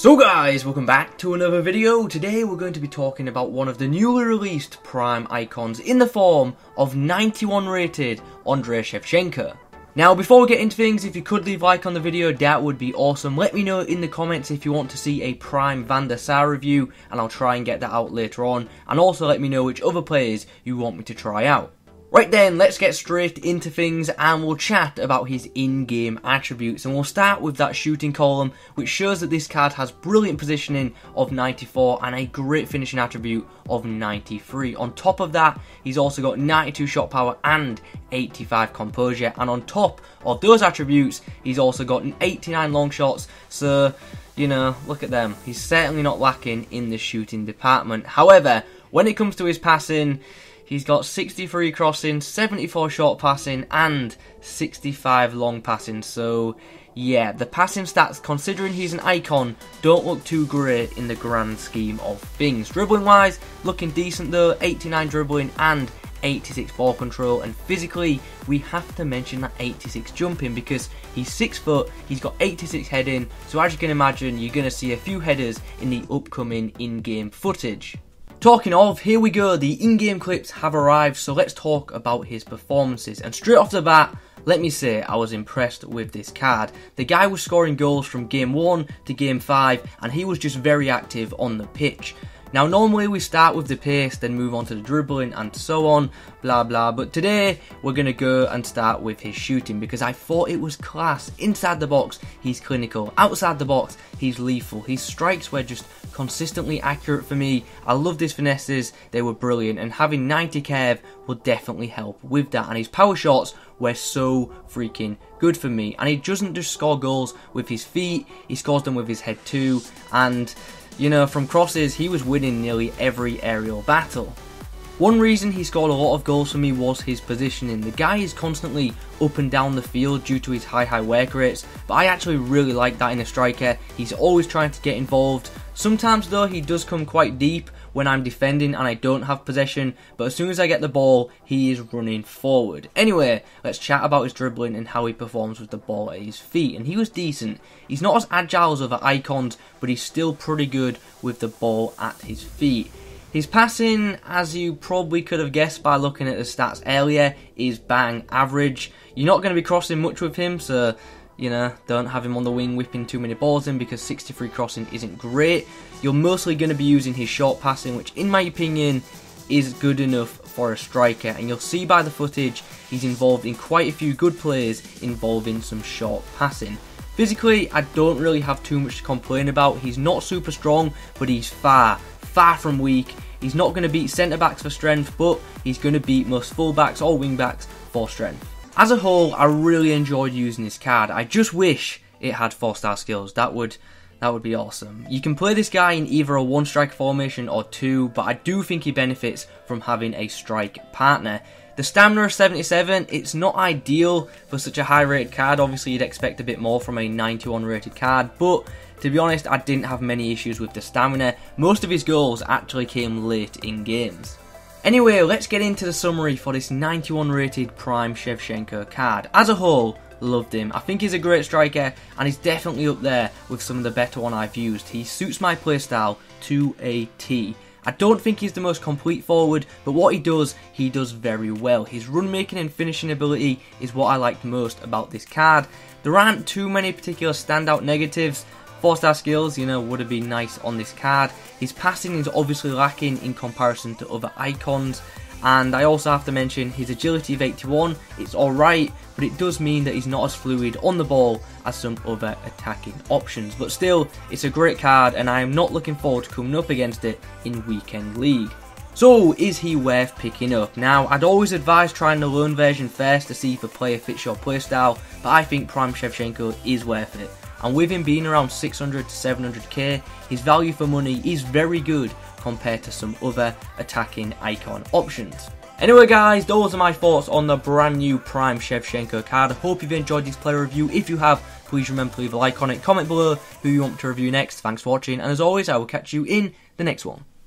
So guys, welcome back to another video. Today we're going to be talking about one of the newly released Prime icons in the form of 91 rated Andriy Shevchenko. Now before we get into things, if you could leave a like on the video, that would be awesome. Let me know in the comments if you want to see a Prime Van der Sar review, and I'll try and get that out later on. And also let me know which other players you want me to try out. Right then, let's get straight into things and we'll chat about his in-game attributes, and we'll start with that shooting column, which shows that this card has brilliant positioning of 94 and a great finishing attribute of 93. On top of that, he's also got 92 shot power and 85 composure, and on top of those attributes, he's also got an 89 long shots, so, you know, look at them. He's certainly not lacking in the shooting department. However, when it comes to his passing, he's got 63 crossing, 74 short passing, and 65 long passing. So, yeah, the passing stats, considering he's an icon, don't look too great in the grand scheme of things. Dribbling-wise, looking decent though, 89 dribbling and 86 ball control, and physically, we have to mention that 86 jumping because he's 6 foot, he's got 86 heading, so as you can imagine, you're going to see a few headers in the upcoming in-game footage. Talking of, here we go, the in-game clips have arrived, so let's talk about his performances. And straight off the bat, let me say I was impressed with this card. The guy was scoring goals from game 1 to game 5, and he was just very active on the pitch. Now normally we start with the pace, then move on to the dribbling and so on, blah blah, but today we're going to go and start with his shooting because I thought it was class. Inside the box, he's clinical. Outside the box, he's lethal. His strikes were just consistently accurate for me. I loved his finesses, they were brilliant, and having 90 curve will definitely help with that. And his power shots were so freaking good for me. And he doesn't just score goals with his feet, he scores them with his head too, and you know, from crosses, he was winning nearly every aerial battle. One reason he scored a lot of goals for me was his positioning. The guy is constantly up and down the field due to his high work rates, but I actually really like that in a striker. He's always trying to get involved. Sometimes though, he does come quite deep when I'm defending and I don't have possession, but as soon as I get the ball, he is running forward. Anyway, let's chat about his dribbling and how he performs with the ball at his feet, and he was decent. He's not as agile as other icons, but he's still pretty good with the ball at his feet. His passing, as you probably could have guessed by looking at the stats earlier, is bang average. You're not going to be crossing much with him, so you know, don't have him on the wing whipping too many balls in because 63 crossing isn't great. You're mostly going to be using his short passing, which in my opinion is good enough for a striker, and you'll see by the footage he's involved in quite a few good plays involving some short passing. Physically, I don't really have too much to complain about. He's not super strong, but he's far from weak. He's not going to beat centre backs for strength, but he's going to beat most full backs or wing backs for strength. As a whole, I really enjoyed using this card. I just wish it had 4-star skills. That would be awesome. You can play this guy in either a 1-striker formation or 2, but I do think he benefits from having a strike partner. The stamina of 77, it's not ideal for such a high rated card. Obviously you'd expect a bit more from a 91 rated card, but to be honest, I didn't have many issues with the stamina. Most of his goals actually came late in games. Anyway, let's get into the summary for this 91 rated Prime Shevchenko card. As a whole, loved him. I think he's a great striker and he's definitely up there with some of the better one I've used. He suits my playstyle to a T. I don't think he's the most complete forward, but what he does very well. His run making and finishing ability is what I liked most about this card. There aren't too many particular standout negatives. 4-star skills, you know, would have been nice on this card. His passing is obviously lacking in comparison to other icons, and I also have to mention his agility of 81. It's alright, but it does mean that he's not as fluid on the ball as some other attacking options. But still, it's a great card, and I am not looking forward to coming up against it in Weekend League. So, is he worth picking up? Now, I'd always advise trying the loan version first to see if a player fits your playstyle, but I think Prime Shevchenko is worth it. And with him being around 600 to 700k, his value for money is very good compared to some other attacking icon options. Anyway guys, those are my thoughts on the brand new Prime Shevchenko card. I hope you've enjoyed this player review. If you have, please remember to leave a like on it, comment below who you want to review next. Thanks for watching, and as always, I will catch you in the next one.